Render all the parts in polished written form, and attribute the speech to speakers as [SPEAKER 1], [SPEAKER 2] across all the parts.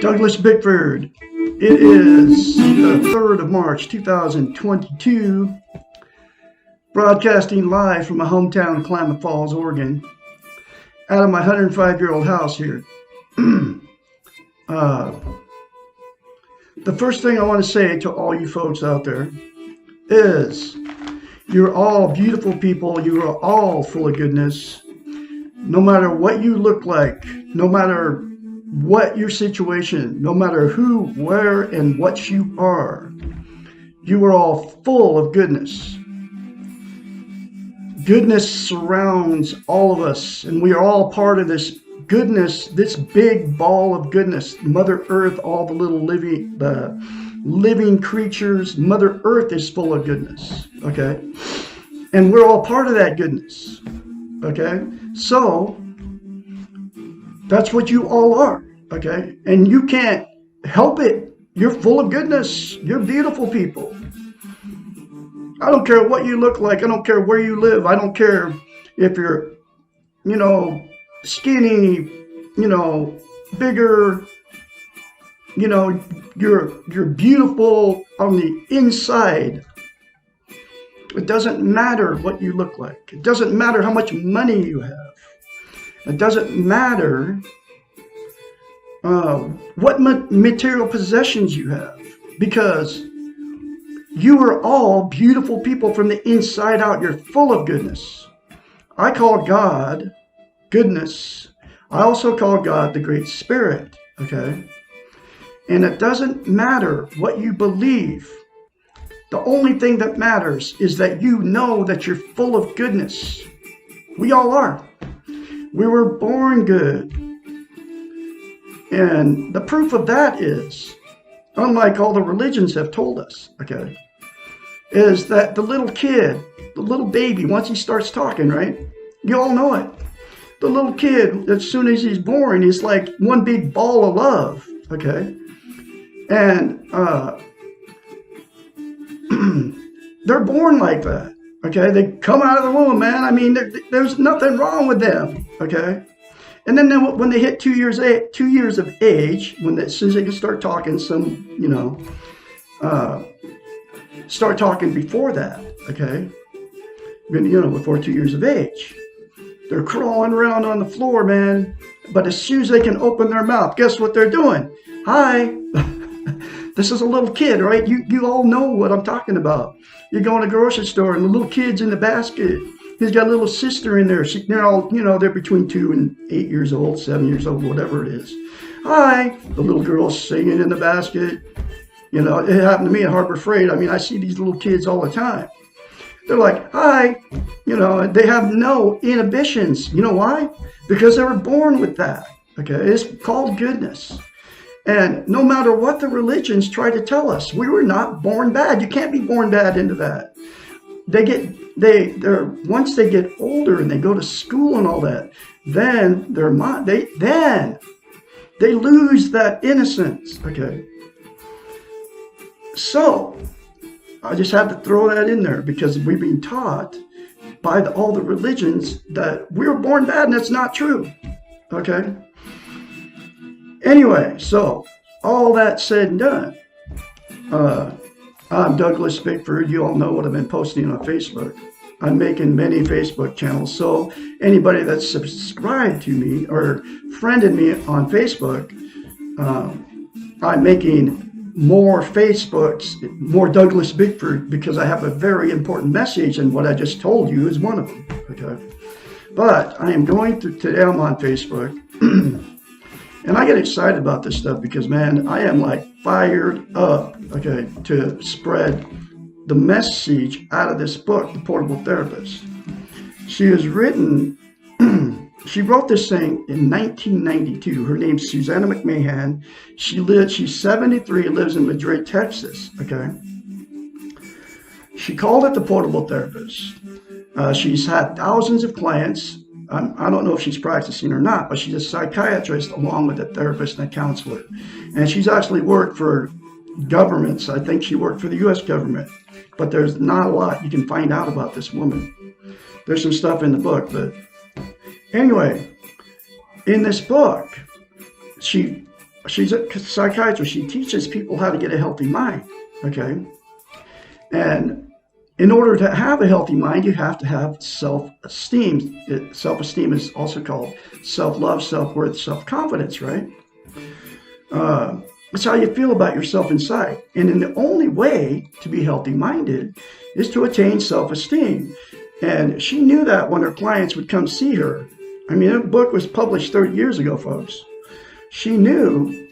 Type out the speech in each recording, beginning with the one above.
[SPEAKER 1] Douglas Bickford. It is the 3rd of March, 2022, broadcasting live from my hometown, Klamath Falls, Oregon, out of my 105-year-old house here. The first thing I want to say to all you folks out there is you're all beautiful people. You are all full of goodness. No matter what you look like, no matter what your situation, no matter who, where, and what you are all full of goodness. Goodness surrounds all of us, and we are all part of this goodness, this big ball of goodness. Mother Earth, all the little living creatures, Mother Earth is full of goodness, okay? And we're all part of that goodness, okay? So that's what you all are, okay? And you can't help it. You're full of goodness. You're beautiful people. I don't care what you look like. I don't care where you live. I don't care if you're, skinny, bigger, you're beautiful on the inside. It doesn't matter what you look like. It doesn't matter how much money you have. It doesn't matter what material possessions you have, because you are all beautiful people from the inside out. You're full of goodness. I call God goodness. I also call God the Great Spirit, okay? And it doesn't matter what you believe. The only thing that matters is that you know that you're full of goodness. We all are. We were born good. And the proof of that is, unlike all the religions have told us, okay, is that the little kid, the little baby, once he starts talking, right? You all know it. The little kid, as soon as he's born, he's like one big ball of love, okay? And they're born like that, okay? They come out of the womb, man. I mean, there's nothing wrong with them, okay? And then when they hit 2 years of age, as soon as they can start talking, start talking before that, okay? Before 2 years of age. They're crawling around on the floor, man. But as soon as they can open their mouth, guess what they're doing? Hi. This is a little kid, right? You all know what I'm talking about. You go in a grocery store and the little kid's in the basket. He's got a little sister in there. They're all, they're between 2 and 8 years old, 7 years old, whatever it is. Hi. The little girl's singing in the basket. It happened to me at Harbor Freight. I mean, I see these little kids all the time. They're like, hi. They have no inhibitions. You know why? Because they were born with that. Okay. It's called goodness. And no matter what the religions try to tell us, we were not born bad. You can't be born bad into that. Once they get older and they go to school and all that, then they lose that innocence. Okay. So I just had to throw that in there because we've been taught by all the religions that we were born bad, and it's not true. Okay. Anyway, so all that said and done, I'm Douglas Bickford. You all know what I've been posting on Facebook. I'm making many Facebook channels. So anybody that's subscribed to me or friended me on Facebook, I'm making more Facebooks, more Douglas Bickford, because I have a very important message, and what I just told you is one of them. Okay. But I am today I'm on Facebook. And I get excited about this stuff because, man, I am like fired up, okay, to spread the message out of this book, The Portable Therapist. She wrote this thing in 1992. Her name's Susanna McMahon. She's 73, lives in Madrid, Texas, okay? She called it the portable therapist. She's had thousands of clients. I don't know if she's practicing or not, but she's a psychiatrist along with a therapist and a counselor. And she's actually worked for governments. I think she worked for the U.S. government. But there's not a lot you can find out about this woman. There's some stuff in the book. But anyway, in this book, she's a psychiatrist. She teaches people how to get a healthy mind. Okay? And in order to have a healthy mind, you have to have self-esteem. Self-esteem is also called self-love, self-worth, self-confidence, right? It's how you feel about yourself inside. And then the only way to be healthy-minded is to attain self-esteem. And she knew that when her clients would come see her. I mean, the book was published 30 years ago, folks. She knew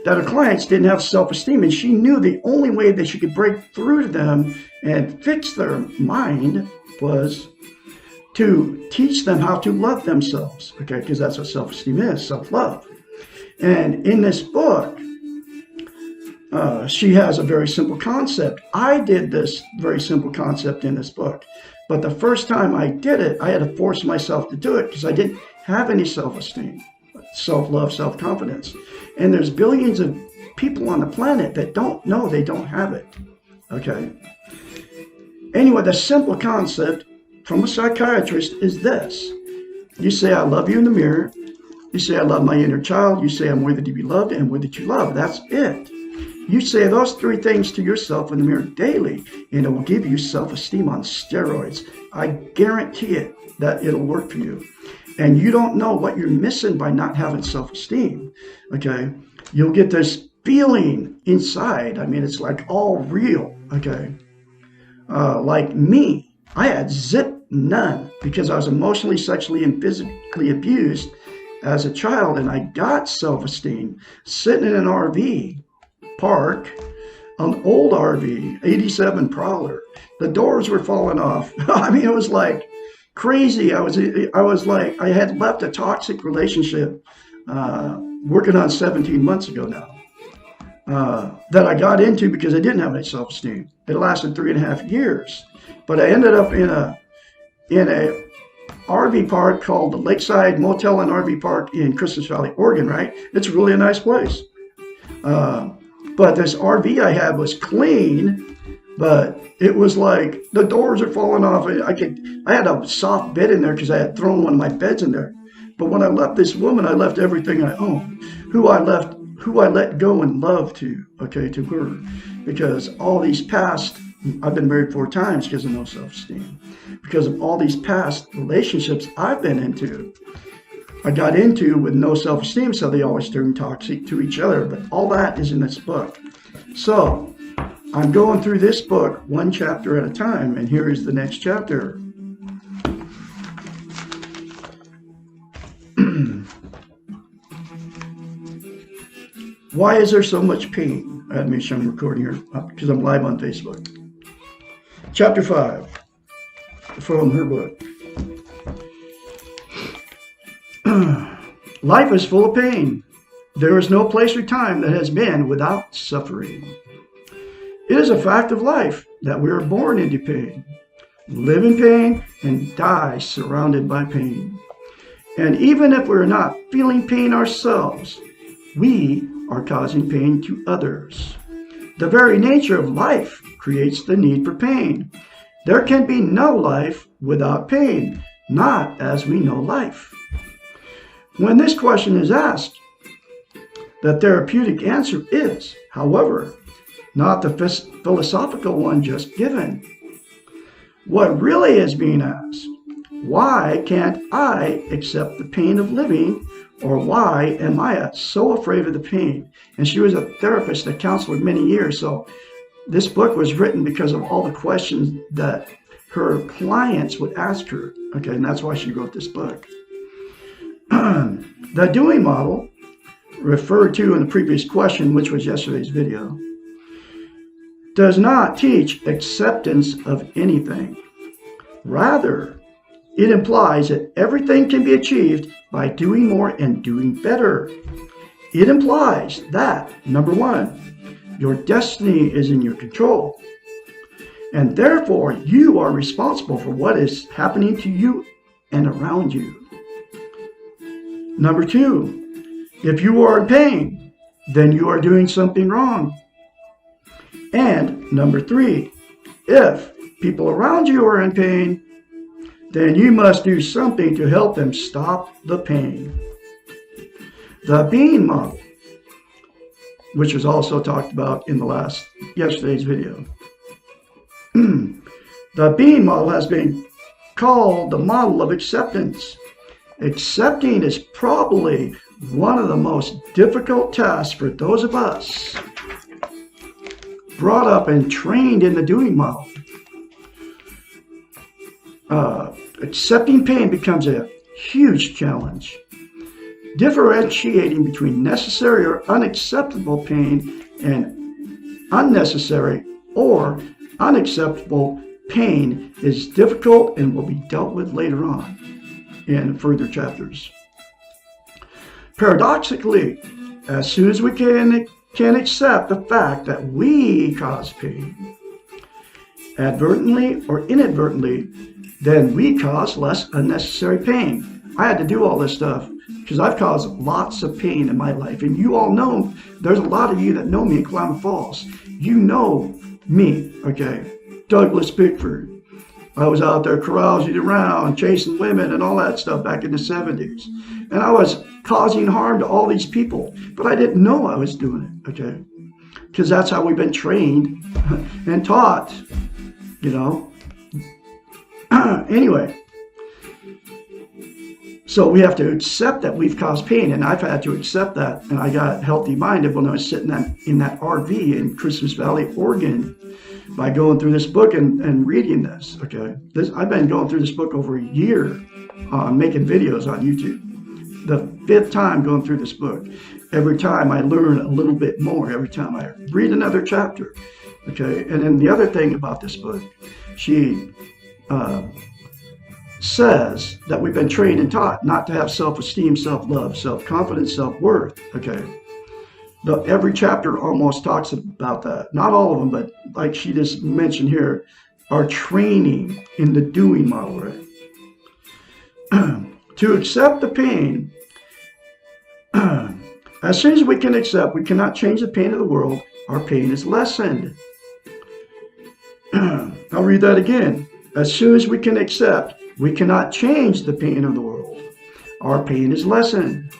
[SPEAKER 1] that her clients didn't have self-esteem, and she knew the only way that she could break through to them and fix their mind was to teach them how to love themselves, okay? Because that's what self-esteem is, self-love. And in this book, she has a very simple concept. I did this very simple concept in this book, but the first time I did it, I had to force myself to do it because I didn't have any self-esteem, self-love, self-confidence. And there's billions of people on the planet that don't know they don't have it, okay? Anyway, the simple concept from a psychiatrist is this. You say, I love you in the mirror. You say, I love my inner child. You say, I'm worthy to be loved and worthy to love. That's it. You say those three things to yourself in the mirror daily, and it will give you self-esteem on steroids. I guarantee it that it'll work for you. And you don't know what you're missing by not having self-esteem, okay? You'll get this feeling inside. I mean, it's like all real, okay? Like me, I had none because I was emotionally, sexually, and physically abused as a child, and I got self-esteem sitting in an RV park, an old RV, 87 Prowler. The doors were falling off. I mean, it was like crazy. I was like, I had left a toxic relationship working on 17 months ago now that I got into because I didn't have any self-esteem. It lasted 3.5 years, but I ended up in a RV park called the Lakeside Motel and RV Park in Christmas Valley, Oregon, right? It's really a nice place. But this RV I had was clean, but it was like the doors are falling off. I had a soft bed in there because I had thrown one of my beds in there. But when I left this woman, I left everything I owned, who I let go and love to her. Because all these past, I've been married 4 times because of no self-esteem. Because of all these past relationships I've been into, I got into with no self-esteem, so they always turned toxic to each other. But all that is in this book. So I'm going through this book one chapter at a time, and here is the next chapter. Why is there so much pain? I had to make sure I'm recording here because I'm live on Facebook. Chapter 5 from her book. Life is full of pain. There is no place or time that has been without suffering. It is a fact of life that we are born into pain, live in pain, and die surrounded by pain. And even if we're not feeling pain ourselves, we are causing pain to others. The very nature of life creates the need for pain. There can be no life without pain, not as we know life. When this question is asked, the therapeutic answer is, however, not the philosophical one just given. What really is being asked, why can't I accept the pain of living, or why am I so afraid of the pain? And she was a therapist, a counselor many years, so this book was written because of all the questions that her clients would ask her, okay, and that's why she wrote this book. The doing model, referred to in the previous question, which was yesterday's video, does not teach acceptance of anything. Rather, it implies that everything can be achieved by doing more and doing better. It implies that, number 1, your destiny is in your control. And therefore, you are responsible for what is happening to you and around you. Number 2, if you are in pain, then you are doing something wrong. And number 3, if people around you are in pain, then you must do something to help them stop the pain. The being model, which was also talked about in yesterday's video. The being model has been called the model of acceptance. Accepting is probably one of the most difficult tasks for those of us brought up and trained in the doing model. Accepting pain becomes a huge challenge. Differentiating between necessary or unacceptable pain and unnecessary or unacceptable pain is difficult and will be dealt with later on in further chapters. Paradoxically, as soon as we can accept the fact that we cause pain, advertently or inadvertently, then we cause less unnecessary pain. I had to do all this stuff because I've caused lots of pain in my life. And you all know, there's a lot of you that know me in Klamath Falls. You know me, okay? Douglas Bickford. I was out there carousing around, chasing women and all that stuff back in the 70s. And I was causing harm to all these people, but I didn't know I was doing it, okay? Because that's how we've been trained and taught, you know? Anyway, so we have to accept that we've caused pain, and I've had to accept that, and I got healthy-minded when I was sitting in that RV in Christmas Valley, Oregon, by going through this book and reading this, okay? I've been going through this book over a year, making videos on YouTube. The 5th time going through this book. Every time I learn a little bit more, every time I read another chapter, okay? And then the other thing about this book, she says that we've been trained and taught not to have self-esteem, self-love, self-confidence, self-worth, okay? Every chapter almost talks about that. Not all of them, but like she just mentioned here, our training in the doing model, right? To accept the pain, as soon as we can accept, we cannot change the pain of the world, our pain is lessened. I'll read that again. As soon as we can accept, we cannot change the pain of the world. Our pain is lessened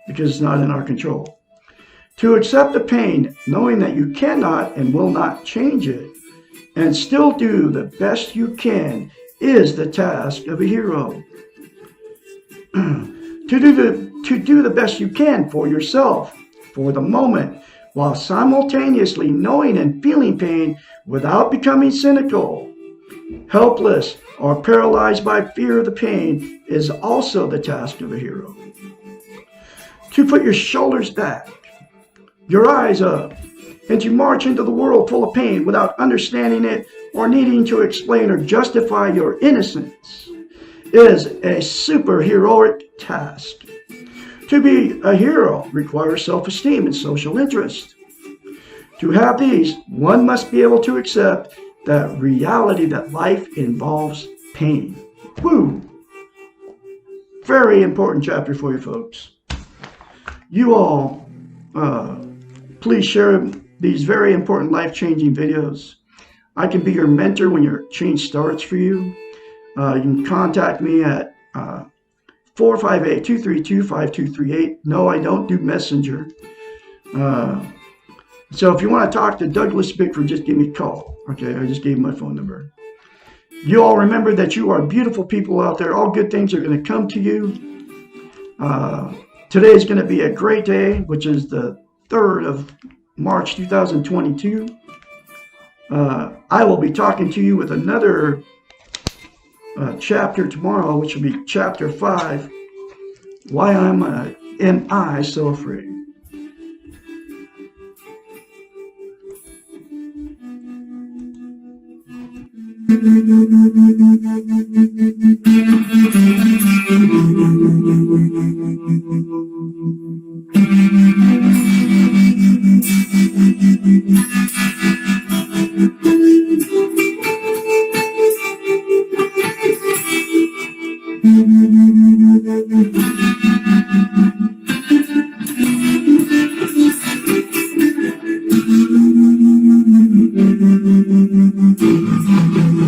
[SPEAKER 1] because it's not in our control. To accept the pain, knowing that you cannot and will not change it, and still do the best you can, is the task of a hero. To do the best you can for yourself, for the moment, while simultaneously knowing and feeling pain without becoming cynical, helpless, or paralyzed by fear of the pain, is also the task of a hero. To put your shoulders back, your eyes up, and to march into the world full of pain without understanding it or needing to explain or justify your innocence is a superheroic task. To be a hero requires self-esteem and social interest. To have these, one must be able to accept that reality that life involves pain. Woo! Very important chapter for you folks. You all, please share these very important life-changing videos. I can be your mentor when your change starts for you. You can contact me at 458-232-5238. No, I don't do Messenger. So if you want to talk to Douglas Bickford, just give me a call. Okay, I just gave my phone number. You all remember that you are beautiful people out there. All good things are going to come to you. Today is going to be a great day, which is the 3rd of March 2022. I will be talking to you with another chapter tomorrow, which will be chapter 5. Why am I so afraid?
[SPEAKER 2] Bickford-Dr.